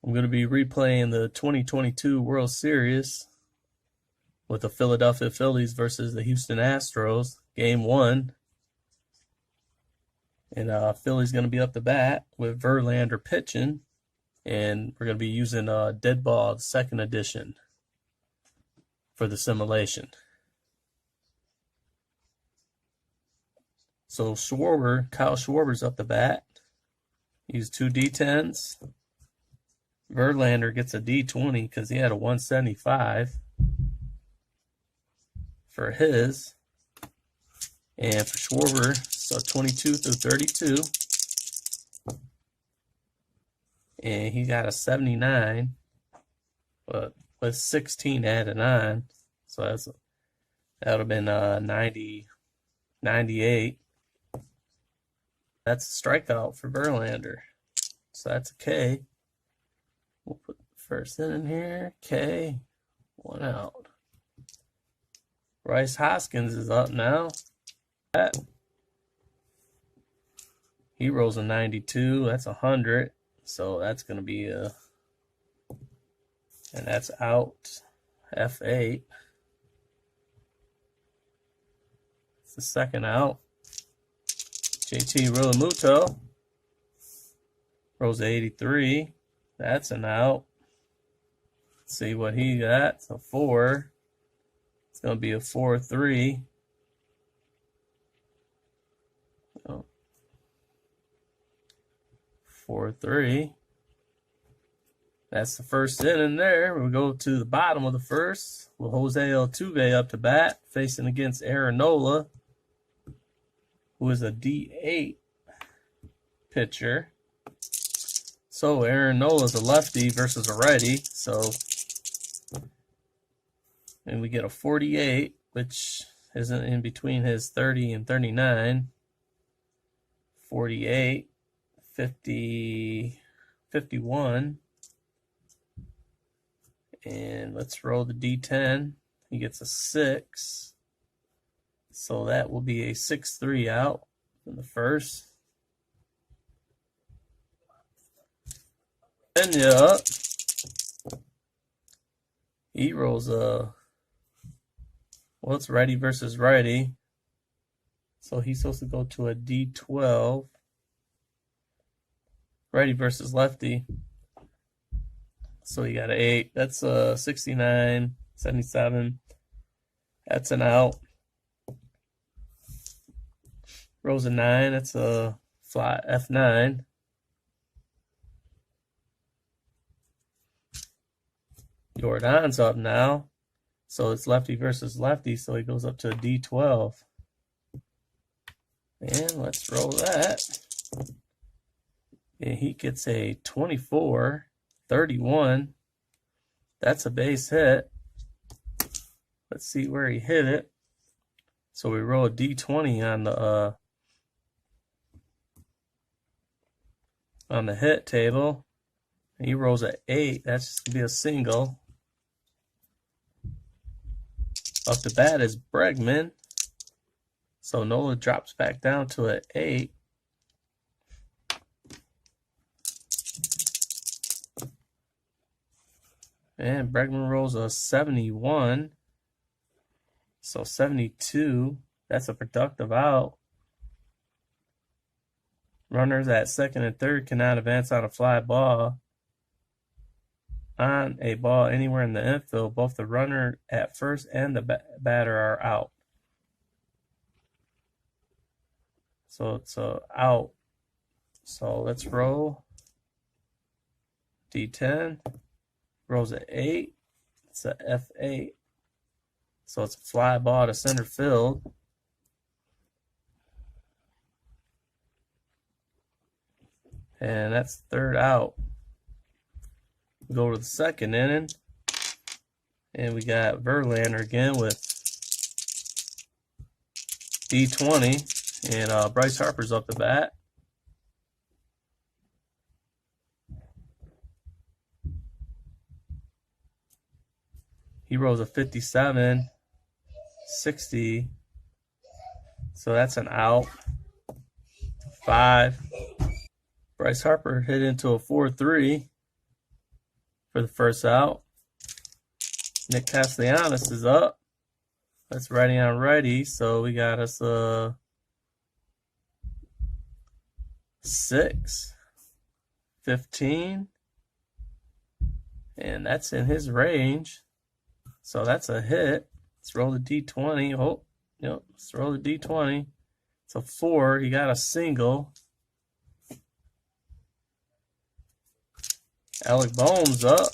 I'm going to be replaying the 2022 World Series with the Philadelphia Phillies versus the Houston Astros, Game 1. And Philly's going to be up to bat with Verlander pitching, and we're going to be using Deadball 2nd edition for the simulation. So Kyle Schwarber's up to bat. He's 2 D10s. Verlander gets a D20 because he had a 175 for his. And for Schwarber, so 22 through 32. And he got a 79, but with 16 added on. So that would have been 98. That's a strikeout for Verlander. So that's a K. We'll put the first in here. K. 1 out. Bryce Hoskins is up now. He rolls a 92. That's 100. So that's going to be and that's out. F8. It's the second out. JT Realmuto rolls a 83. That's an out. Let's see what he got. So 4. It's going to be a 4-3. 4-3. That's the first inning there. We go to the bottom of the first with Jose Altuve up to bat, facing against Aaron Nola, who is a D8 pitcher. So Aaron Nola is a lefty versus a righty. And we get a 48, which isn't in between his 30 and 39. 48. 50, 51, and let's roll the D10. He gets a 6, so that will be a 6-3 out in the first. Then he rolls it's righty versus righty, so he's supposed to go to a D12. Righty versus lefty. So you got an 8. That's a 69, 77. That's an out. Rolls a 9. That's a fly F9. Jordan's up now. So it's lefty versus lefty. So he goes up to a D12. And let's roll that. And he gets a 24, 31. That's a base hit. Let's see where he hit it. So we roll a D20 on the hit table. And he rolls an 8. That's just gonna be a single. Up to bat is Bregman. So Nola drops back down to an 8. And Bregman rolls a 71. So 72. That's a productive out. Runners at second and third cannot advance on a fly ball. On a ball anywhere in the infield, both the runner at first and the batter are out. So it's a out. So let's roll. D10. Rolls an 8. It's a F8. So it's a fly ball to center field. And that's third out. We go to the second inning. And we got Verlander again with D20. And Bryce Harper's up to bat. He rolls a 57, 60. So that's an out. 5. Bryce Harper hit into a 4-3. for the first out. Nick Castellanos is up. That's righty on righty, so we got us a 6, 15, and that's in his range, so that's a hit. Let's roll the D20. Oh, yep, let's roll the D20. It's a 4. He got a single. Alec Boehm's up.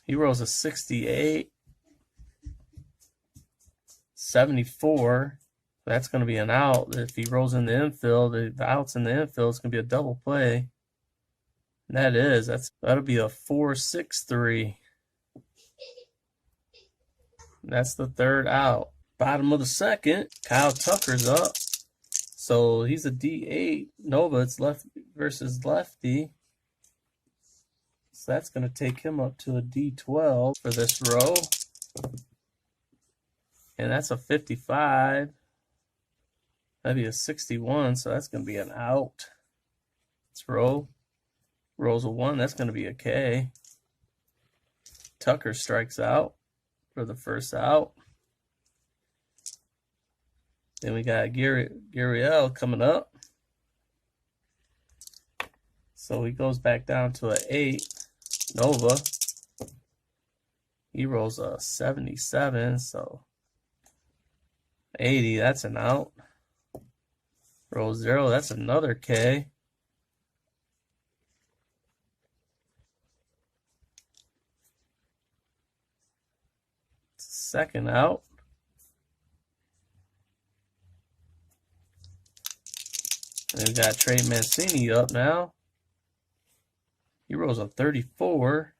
He rolls a 68. 74. That's going to be an out. If he rolls in the infield, the outs in the infield is going to be a double play. And that'll be a 4-6-3. That's the third out. Bottom of the second, Kyle Tucker's up. So he's a D8. Nova, it's left versus lefty. So that's going to take him up to a D12 for this row. And that's a 55. That'd be a 61, so that's going to be an out. Let's roll. Rolls a 1, that's going to be a K. Tucker strikes out for the first out. Then we got Gurriel coming up. So he goes back down to an 8. Nova. He rolls a 77, so 80, that's an out. Roll 0, that's another K. Second out. And we got Trey Mancini up now. He rolls a 34.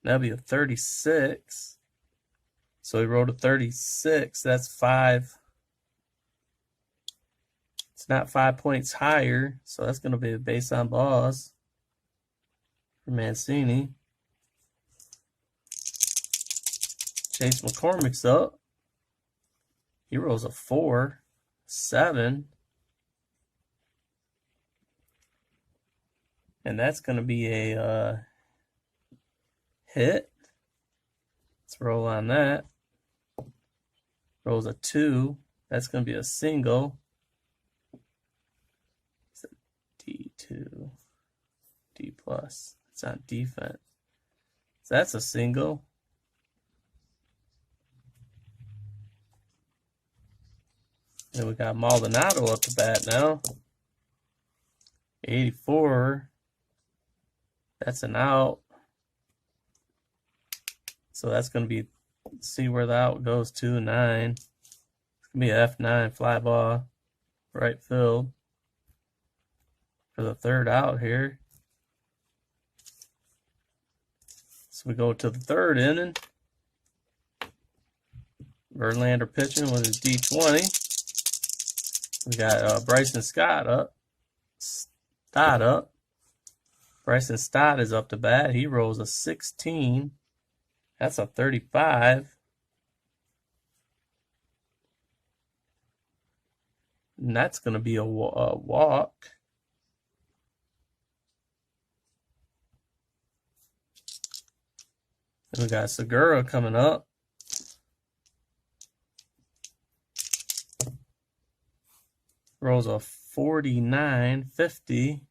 That'll be a 36. So he rolled a 36. That's 5. It's not 5 points higher. So that's going to be a base on balls for Mancini. Chase McCormick's up. He rolls a 4, 7. And that's going to be a hit. Let's roll on that. Rolls a 2. That's going to be a single. It's a D2. D+. It's on defense. So that's a single. And we got Maldonado up to bat now. 84. That's an out. So that's going to be, see where the out goes to, 9. It's going to be an F9 fly ball, right field for the third out here. So we go to the third inning. Verlander pitching with his D20. We got Bryson Stott up. Bryson Stott is up to bat. He rolls a 16. That's a 35. And that's going to be a walk. And we got Segura coming up. Rolls a 49, 50.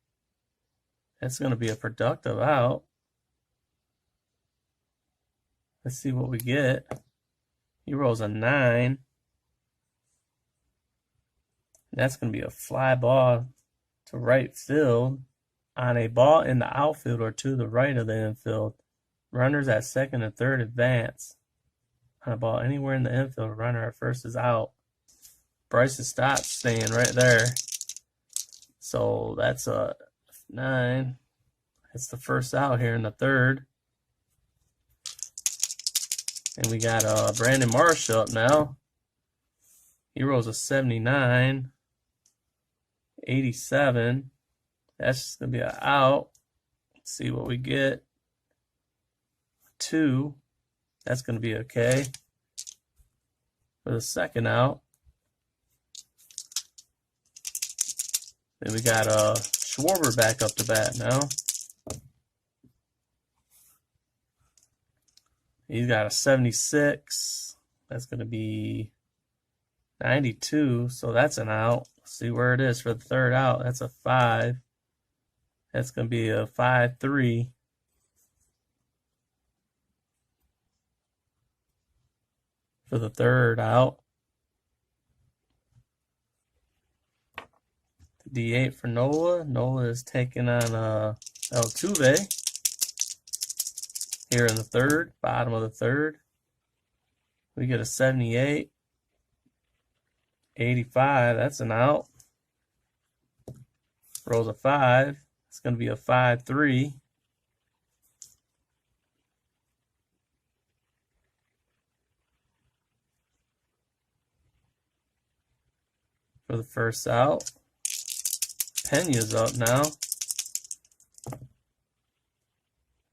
That's going to be a productive out. Let's see what we get. He rolls a 9. That's going to be a fly ball to right field on a ball in the outfield or to the right of the infield. Runners at second and third advance. On a ball anywhere in the infield, a runner at first is out. Bryson Stott staying right there. So that's a 9. It's the first out here in the third. And we got Brandon Marsh up now. He rolls a 79. 87. That's just going to be an out. Let's see what we get. 2. That's going to be okay. For the second out. Then we got Schwarber back up to bat now. He's got a 76. That's going to be 92. So that's an out. See where it is for the third out. That's a 5. That's going to be a 5-3. For the third out. The D8 for Nola. Nola is taking on Altuve here in the third, bottom of the third. We get a 78. 85, that's an out. Rolls a 5. It's going to be a 5-3. For the first out. Pena's up now.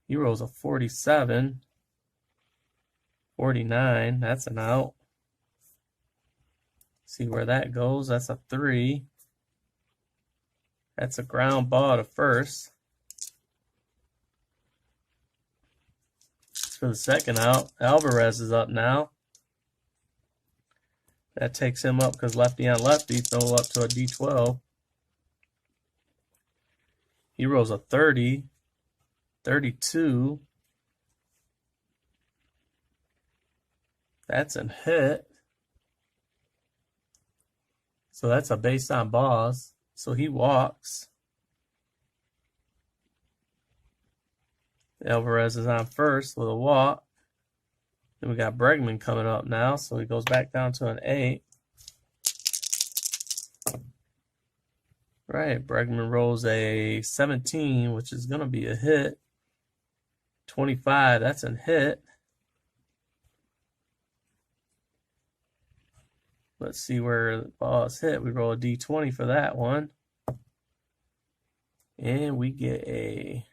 He rolls a 47. 49, that's an out. See where that goes. That's a 3. That's a ground ball to first. For the second out, Alvarez is up now. That takes him up because lefty on lefty, throw up to a D12. He rolls a 30, 32. That's a hit. So that's a base on balls. So he walks. Alvarez is on first with a walk. Then we got Bregman coming up now. So he goes back down to an 8. Right, Bregman rolls a 17, which is going to be a hit. 25, that's a hit. Let's see where the ball is hit. We roll a D20 for that one. And we get a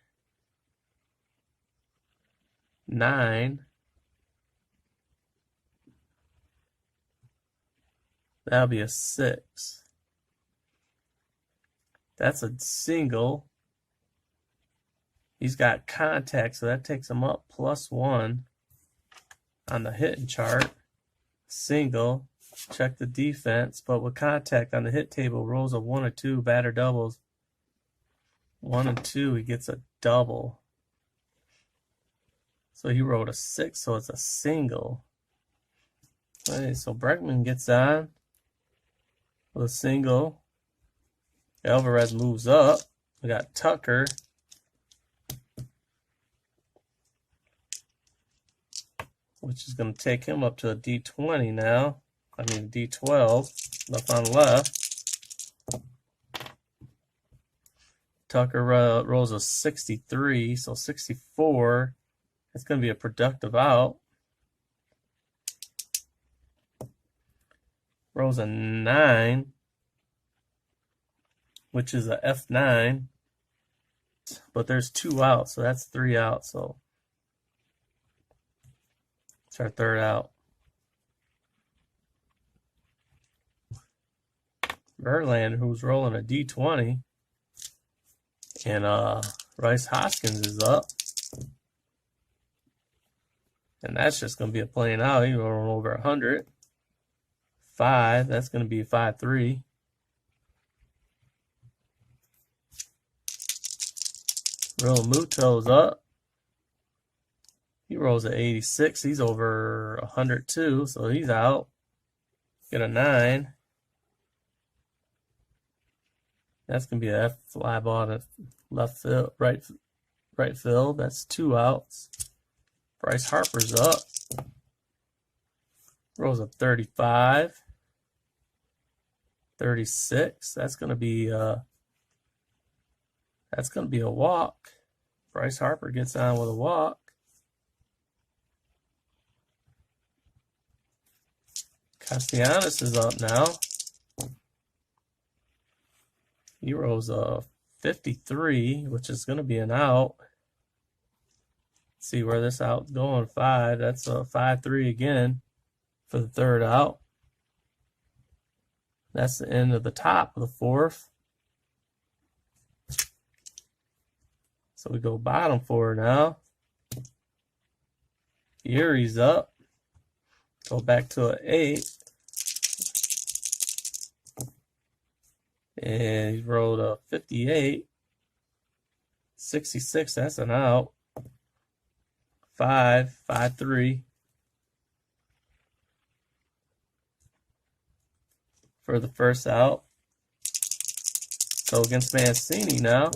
9. That'll be a 6. That's a single. He's got contact, so that takes him up +1 on the hitting chart. Single. Check the defense, but with contact on the hit table, rolls a 1 or 2, batter doubles. 1 and 2, he gets a double. So he rolled a 6, so it's a single. Okay, so Bregman gets on with a single. Alvarez moves up. We got Tucker. Which is going to take him up to a D20 now. I mean D12, left on left. Tucker rolls a 63, so 64. It's going to be a productive out. Rolls a 9, which is a F9. But there's 2 outs, so that's 3 outs. So it's our third out. Verlander, who's rolling a D20, and Rice Hoskins is up, and that's just going to be a plain out. He's rolling over 100. 5, that's going to be a 5-3. Real Muto's up. He rolls at 86. He's over 102, so he's out. Get a 9. That's going to be a F fly ball to left field, right field. That's 2 outs. Bryce Harper's up. Rolls a 35. 36. That's going to be a walk. Bryce Harper gets on with a walk. Castellanos is up now. He rolls a 53, which is going to be an out. Let's see where this out's going. 5. That's a 5-3 again for the third out. That's the end of the top of the fourth. So we go bottom 4 now. Erie's up. Go back to an 8. And he rolled a 58. 66, that's an out. 5, 5-3. For the first out. So against Mancini now.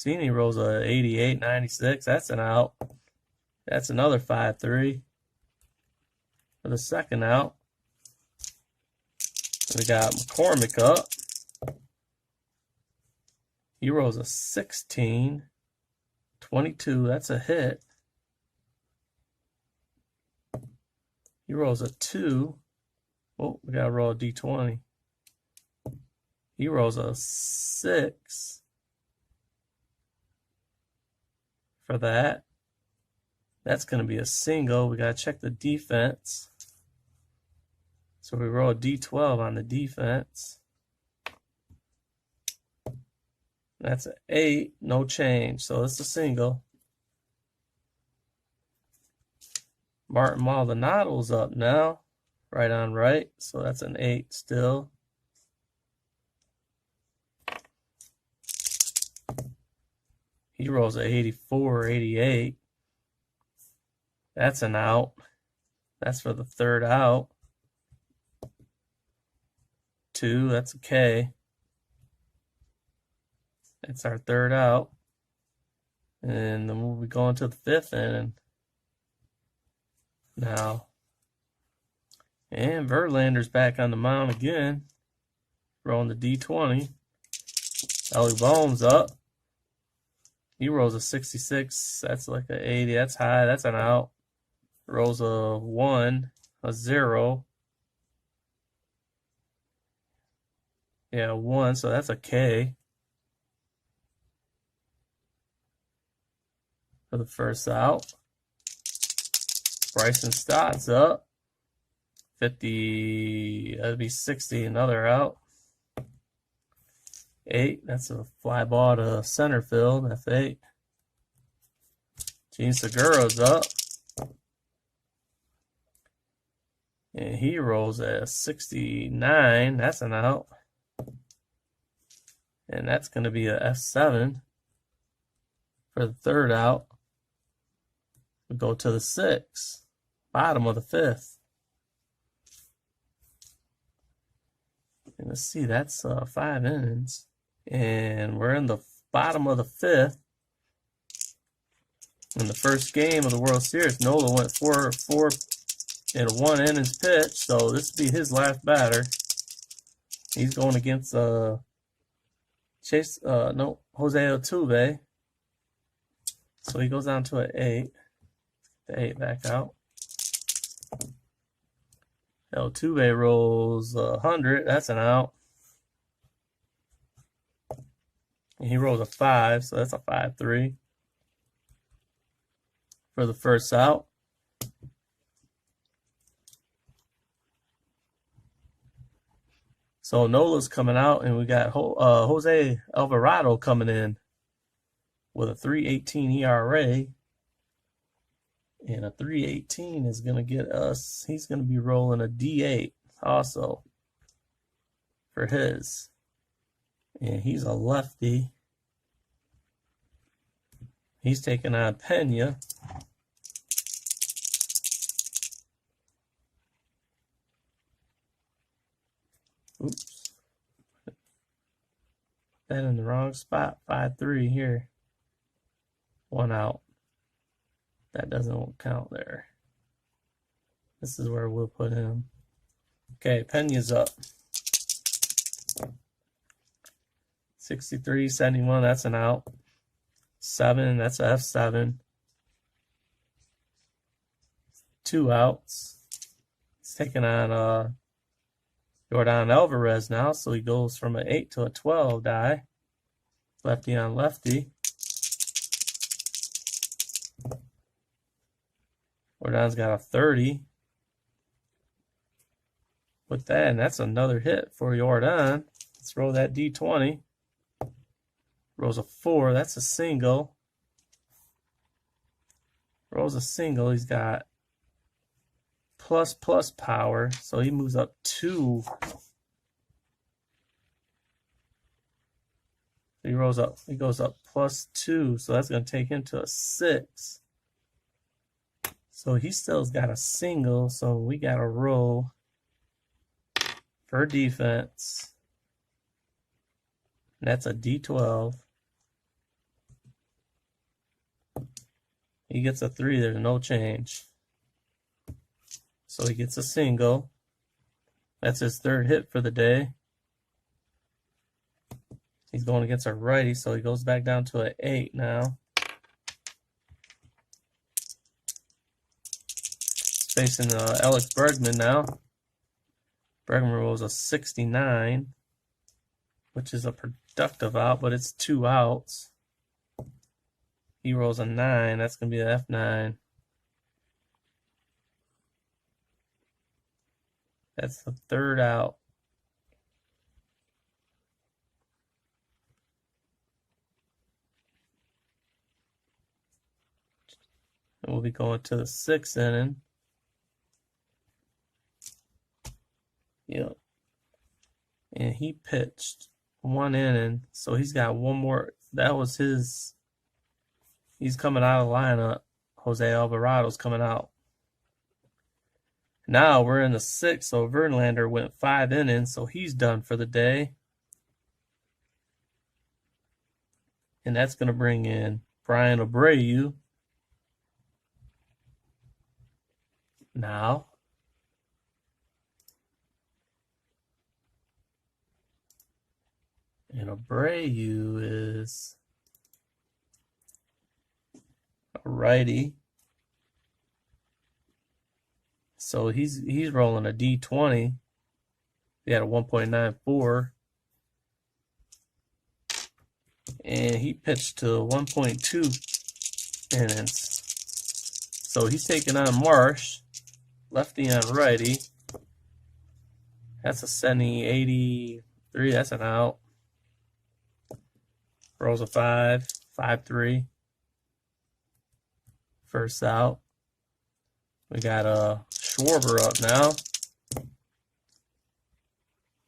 Mancini rolls a 88, 96. That's an out. That's another 5-3. For the second out. We got McCormick up. He rolls a 16, 22. That's a hit. He rolls a 2. Oh, we got to roll a D20. He rolls a 6 for that. That's going to be a single. We got to check the defense. So we roll a D12 on the defense. That's an 8, no change. So it's a single. Martin Maldonado's up now. Right on right. So that's an 8 still. He rolls a 84, 88. That's an out. That's for the third out. 2, that's a K. That's our third out. And then we'll be going to the 5th inning now. And Verlander's back on the mound again. Rolling the D20. Ellie Bohm's up. He rolls a 66. That's like an 80. That's high. That's an out. Rolls a 1, a 0. Yeah, 1. So that's a K. For the first out. Bryson Stott's up. 50, that'd be 60, another out. 8, that's a fly ball to center field. That's 8. Gene Segura's up. And he rolls a 69. That's an out. And that's going to be a F7 for the third out. We go to the 6th, bottom of the 5th. And let's see, that's 5 innings. And we're in the bottom of the 5th. In the first game of the World Series, Nola went 4 in a 1 innings pitch. So this will be his last batter. He's going against Jose Altuve. So he goes down to an 8. The 8 back out. Altuve rolls 100. That's an out. And he rolls a 5, so that's a 5-3 for the first out. So Nola's coming out, and we got Jose Alvarado coming in with a 3.18 ERA. And a 3.18 is going to get us, he's going to be rolling a D8 also for his. And he's a lefty. He's taking on Pena. Oops. That in the wrong spot. 5-3 here. 1 out. That doesn't count there. This is where we'll put him. Okay, Pena's up. 63, 71, that's an out. 7, that's a F7. 2 outs. He's taking on Jordan Alvarez now, so he goes from an 8 to a 12 die. Lefty on lefty. Jordan's got a 30 with that, and that's another hit for Jordan. Let's roll that D20. Rolls a 4. That's a single. Rolls a single. He's got plus power, so he moves up 2. He rolls up. He goes up plus 2, so that's going to take him to a 6. So he still's got a single, so we got to roll for defense. And that's a D12. He gets a 3. There's no change. So he gets a single. That's his 3rd hit for the day. He's going against a righty, so he goes back down to an 8 now. Facing Alex Bregman now. Bregman rolls a 69, which is a productive out, but it's 2 outs. He rolls a 9. That's going to be the F9. That's the 3rd out. And we'll be going to the 6th inning. Yep. And he pitched 1 inning, so he's got 1 more. That was his. He's coming out of the lineup. Jose Alvarado's coming out. Now we're in the 6th, so Verlander went 5 innings, so he's done for the day. And that's going to bring in Brian Abreu. Now. And Abreu is a righty. So he's rolling a D20. He had a 1.94. And he pitched to 1.2 innings. So he's taking on Marsh. Lefty on righty. That's a Senny 83. That's an out. Rolls a 5. 5-3. First out. We got Schwarber up now.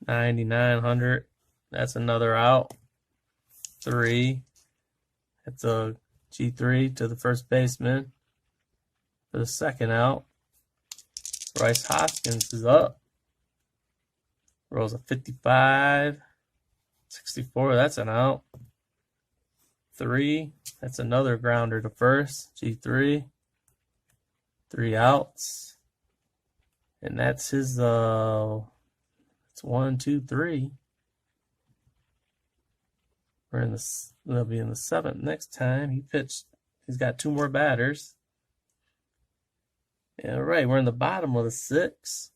9,900. That's another out. 3. That's a G3 to the first baseman for the 2nd out. Bryce Hoskins is up. Rolls a 55. 64. That's an out. 3. That's another grounder to first. G3. 3 outs. And that's his, it's 1, 2, 3. They'll be in the 7th next time. He pitched. He's got 2 more batters. All right, we're in the bottom of the 6th.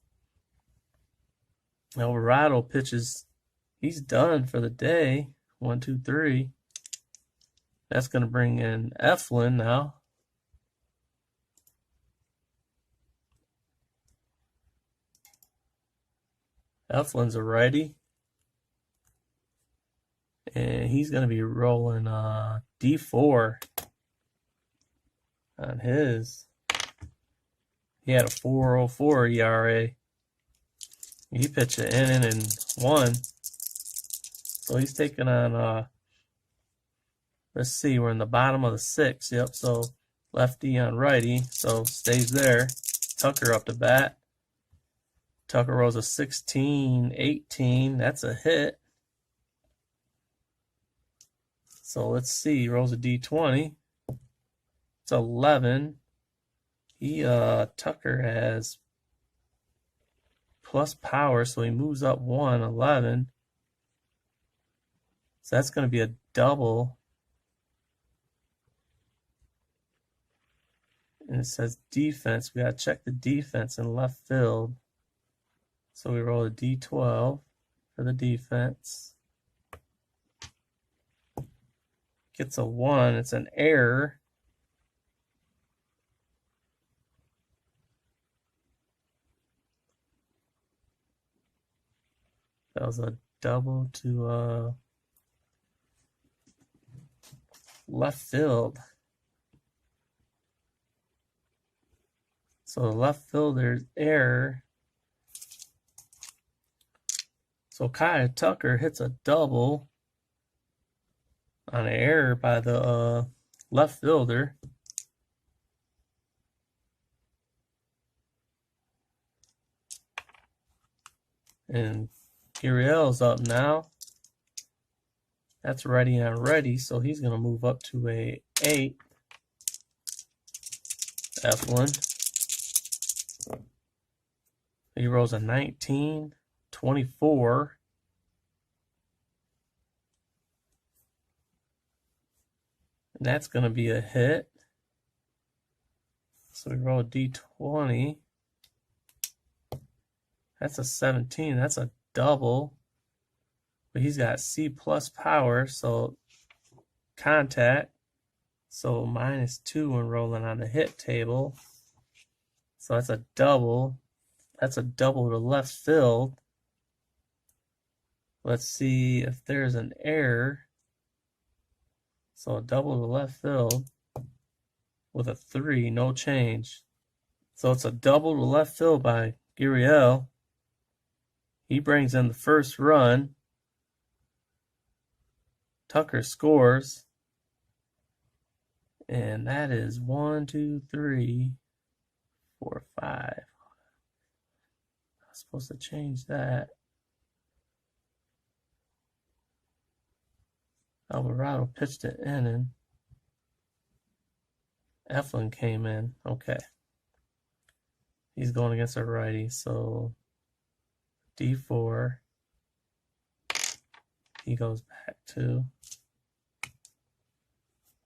Alvarado pitches. He's done for the day. 1, 2, 3. That's going to bring in Eflin now. Eflin's a righty. And he's going to be rolling D4 on his. He had a 4.04 ERA. He pitched an inning and 1. So he's taking on, let's see, we're in the bottom of the 6th. Yep, so lefty on righty. So stays there. Tucker up to bat. Tucker rolls a 16, 18. That's a hit. So let's see. He rolls a D20. It's 11. Tucker has plus power, so he moves up 1, 11. So that's going to be a double. And it says defense. We got to check the defense in left field. So we roll a D12 for the defense. Gets a 1. It's an error. That was a double to left field. So the left fielder's error. So Kyle Tucker hits a double on an error by the left fielder. And Gurriel's up now. That's righty on righty, so he's going to move up to a 8. Eflin. He rolls a 19, 24. And that's going to be a hit. So we roll a D20. That's a 17. That's a double. But he's got C+ power, so contact. So -2 when rolling on the hit table. So that's a double. That's a double to left field. Let's see if there's an error. So a double to left field with a 3, no change. So it's a double to left field by Gurriel. He brings in the first run. Tucker scores. And that is 1, 2, 3, 4, 5. I was supposed to change that. Alvarado pitched an inning. Eflin came in. Okay. He's going against a righty, so D4. He goes back to.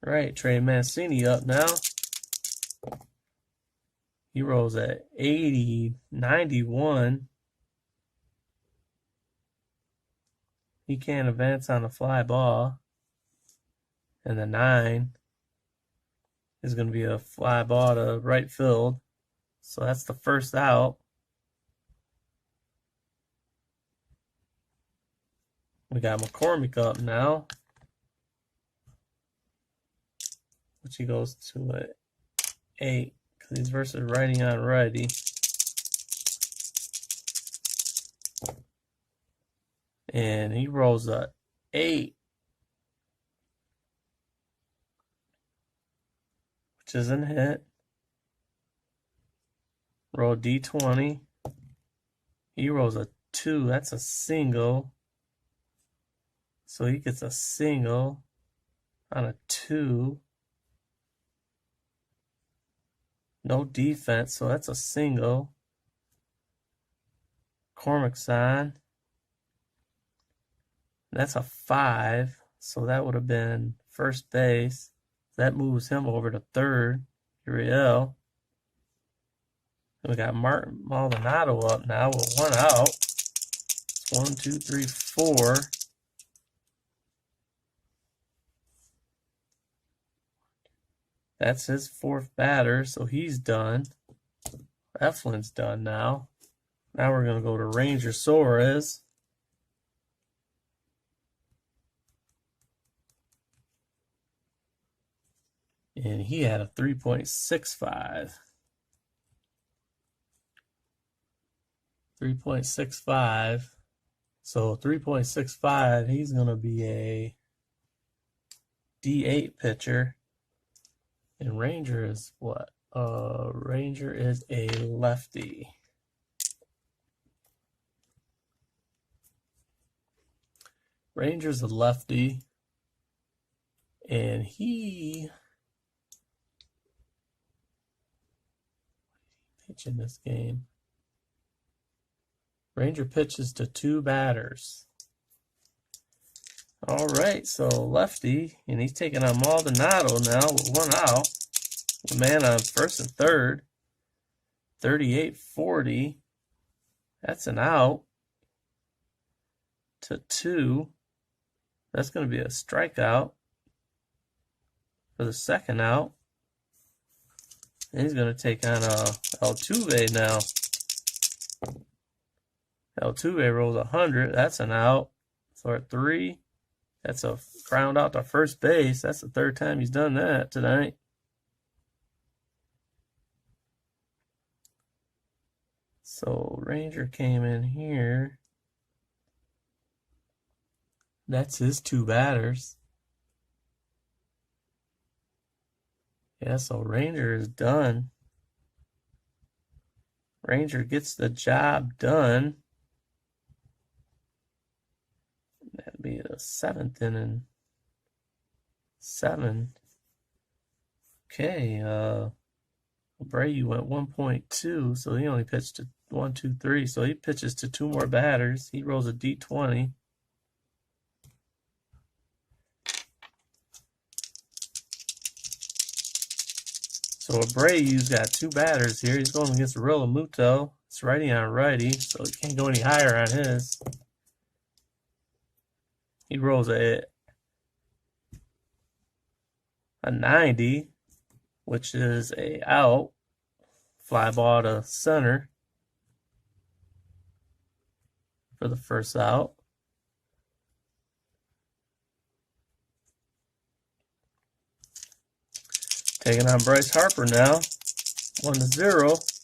Right, Trey Mancini up now. He rolls at 80, 91. He can't advance on a fly ball. And the 9 is going to be a fly ball to right field. So that's the first out. We got McCormick up now, which he goes to an 8 because he's versus righty on righty. And he rolls a 8, which isn't hit. Roll D20. He rolls a 2. That's a single. So he gets a single on a 2. No defense, so that's a single. Cormick's on. That's a 5, so that would have been first base. That moves him over to third. Gurriel. We got Martin Maldonado up now with 1 out. 1, 2, 3, 4. That's his 4th batter, so he's done. Eflin's done now. Now we're going to go to Ranger Suarez. And he had a 3.65. 3.65. So 3.65, he's going to be a D8 pitcher. And Ranger is what? Ranger is a lefty. Ranger's a lefty. And he pitch in this game. Ranger pitches to 2 batters. All right, so lefty, and he's taking on Maldonado now with 1 out. The man on first and third. 38-40. That's an out. To 2. That's going to be a strikeout for the second out. And he's going to take on Altuve now. Altuve rolls 100. That's an out. So at 3, That's a ground out to first base. That's the third time he's done that tonight. So Ranger came in here. That's his two batters. Yeah, so Ranger is done. Ranger gets the job done. That'd be the 7th inning. 7. Okay, Abreu went 1.2, so he only pitched to 1, 2, 3. So he pitches to 2 more batters. He rolls a D20. So Abreu's got 2 batters here. He's going against Realmuto. It's righty on righty, so he can't go any higher on his. He rolls a 90, which is a out. Fly ball to center for the first out. Taking on Bryce Harper now. 1-0.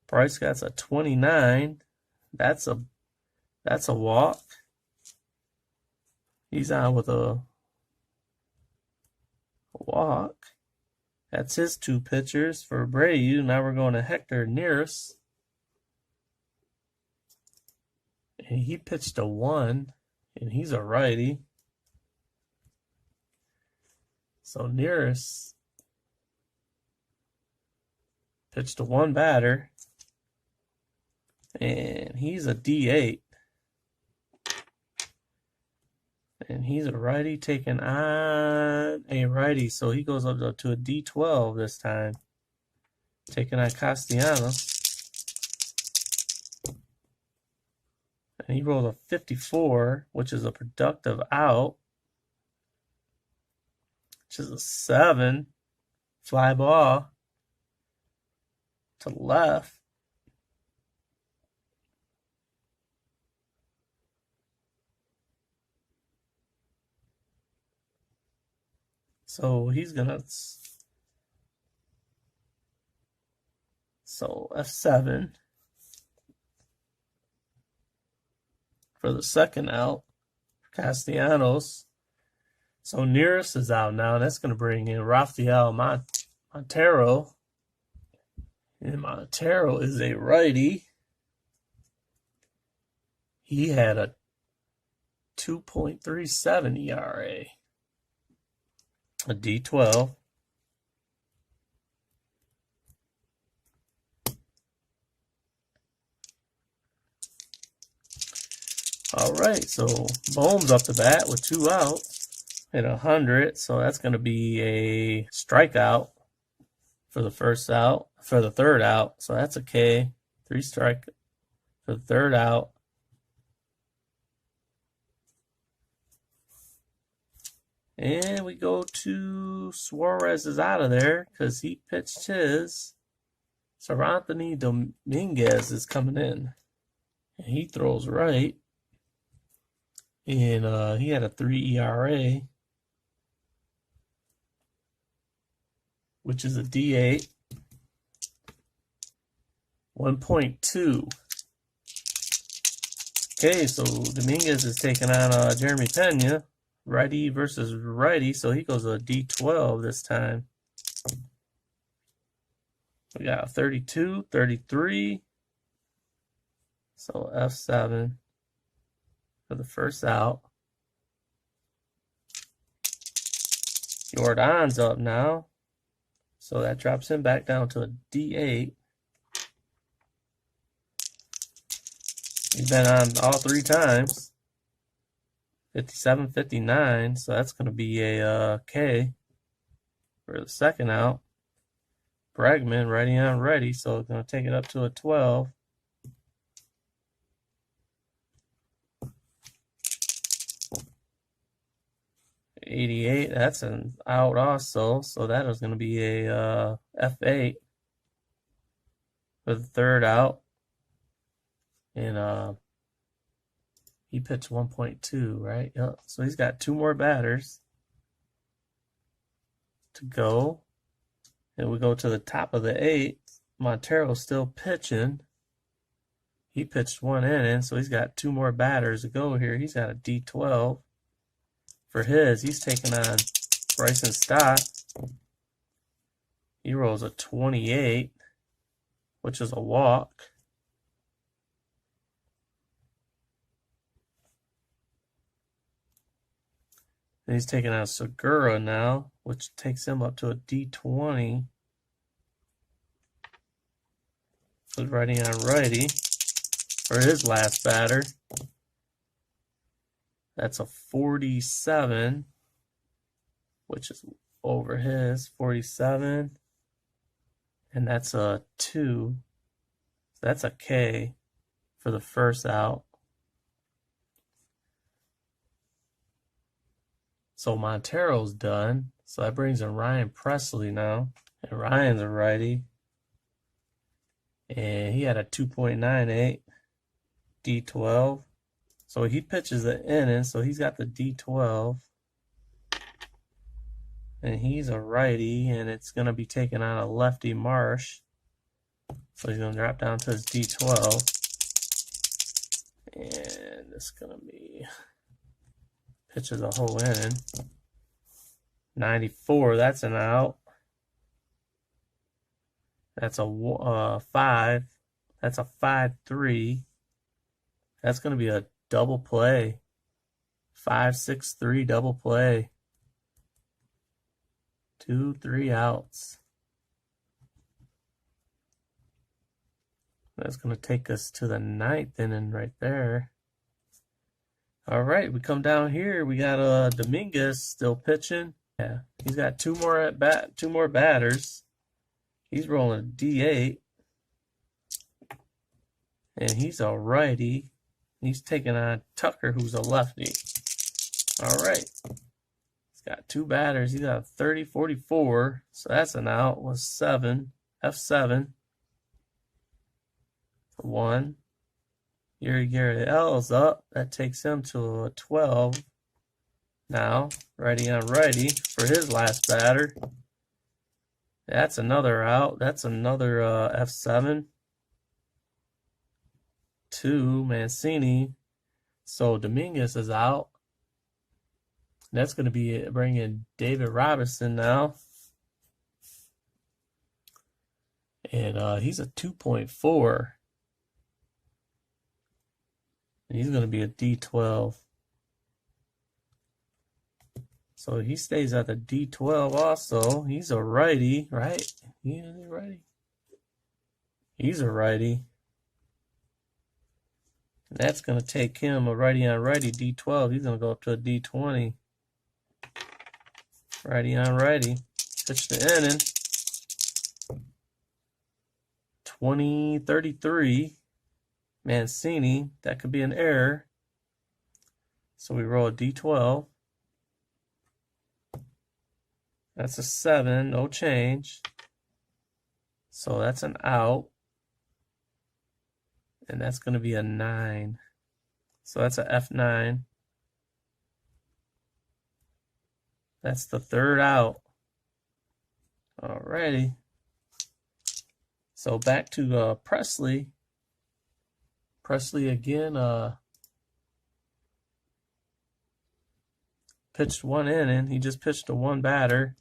Bryce got a 29. That's a walk. He's on with a walk. That's his 2 pitchers for Abreu. Now we're going to Hector Neris. And he pitched a 1, and he's a righty. So Neris pitched a 1 batter, and he's a D8. And he's a righty taking on a righty, so he goes up to a D12 this time, taking on Castellanos. And he rolls a 54, which is a productive out, which is a 7. Fly ball to left. So he's gonna, so F7 for the second out, Castellanos. So Neris is out now, and that's gonna bring in Rafael Montero. And Montero is a righty. He had a 2.37 ERA. A D12. All right, so Bohm's up to bat with 2 outs at 100. So that's going to be a strikeout for the first out, for the third out. So that's a K. 3 strike for the third out. And we go to Suarez is out of there because he pitched his. So Anthony Dominguez is coming in. And he throws right. And he had a 3 ERA, which is a D8. 1.2. Okay, so Dominguez is taking on Jeremy Pena. Righty versus righty, so he goes to a D12 this time. We got 32, 33. So F7 for the first out. Jordan's up now. So that drops him back down to a D8. He's been on all 3 times. 57, 59, so that's going to be a K for the second out. Bregman, righty on righty, so it's going to take it up to a 12. .88, that's an out also, so that is going to be a F8 for the third out. And He pitched 1.2, right? Yep. So he's got 2 more batters to go. And we go to the top of the 8th. Montero's still pitching. He pitched 1 inning, so he's got 2 more batters to go here. He's got a D12 for his. He's taking on Bryson Stott. He rolls a 28, which is a walk. And he's taking on Segura now, which takes him up to a D20. So righty on righty for his last batter. That's a 47, which is over his 47. And that's a 2. So that's a K for the first out. So Montero's done. So that brings in Ryan Presley now. And Ryan's a righty. And he had a 2.98 D12. So he pitches the inning. So he's got the D12. And he's a righty. And it's going to be taking on a lefty, Marsh. So he's going to drop down to his D12. And it's going to be... pitches a whole inning. 94, that's an out. That's a 5. That's a 5-3. That's going to be a double play. 5-6-3 double play. 2-3 outs. That's going to take us to the 9th inning right there. All right, we come down here. We got Dominguez still pitching. Yeah, he's got 2 more batters. He's rolling a D8, and he's a righty. He's taking on Tucker, who's a lefty. All right, he's got 2 batters. He's got a 30-44, so that's an out. Was 7, F7, 1. Yuri L's up. That takes him to a 12. Now, righty on righty for his last batter. That's another out. That's another F7. 2, Mancini. So Dominguez is out. That's going to be bringing David Robinson now. And he's a 2.4. He's going to be a D12. So he stays at the D12 also. He's a righty, right? He's a righty. He's a righty. And that's going to take him, a righty on righty, D12. He's going to go up to a D20. Righty on righty. Pitch the inning. 20-33. Mancini. That could be an error. So we roll a D12. That's a 7. No change. So that's an out. And that's going to be a 9. So that's a F9. That's the 3rd out. Alrighty. So back to Presley. Presley again pitched 1 inning. He just pitched to 1 batter.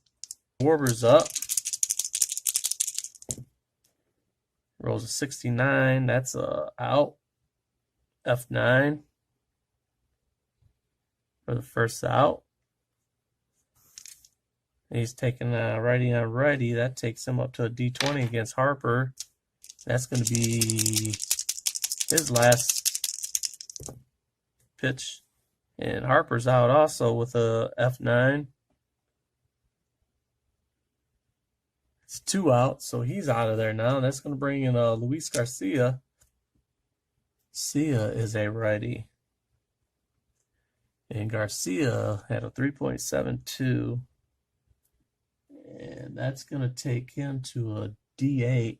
Warber's up. Rolls a 69. That's a out. F9 for the first out. He's taking righty on righty. That takes him up to a D20 against Harper. That's going to be his last pitch. And Harper's out also with a F9. It's 2 outs, so he's out of there now. That's going to bring in Luis Garcia. Garcia is a righty. And Garcia had a 3.72. And that's going to take him to a D8.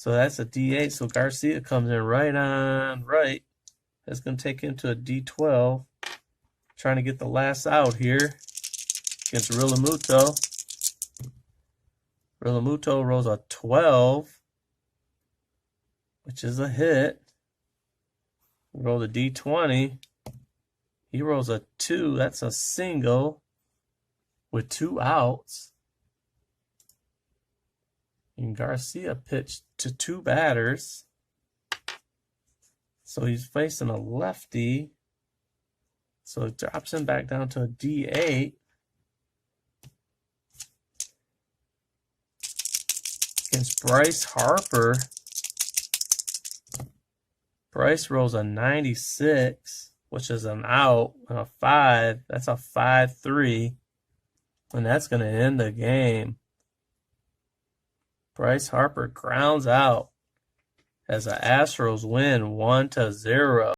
So that's a D8. So Garcia comes in right on right. That's going to take him to a D12. Trying to get the last out here against Realmuto. Realmuto rolls a 12, which is a hit. Roll the D20. He rolls a 2. That's a single with 2 outs. And Garcia pitched to 2 batters. So he's facing a lefty. So it drops him back down to a D8. Against Bryce Harper. Bryce rolls a 96, which is an out, and a 5. That's a 5-3. And that's going to end the game. Bryce Harper grounds out as the Astros win 1-0.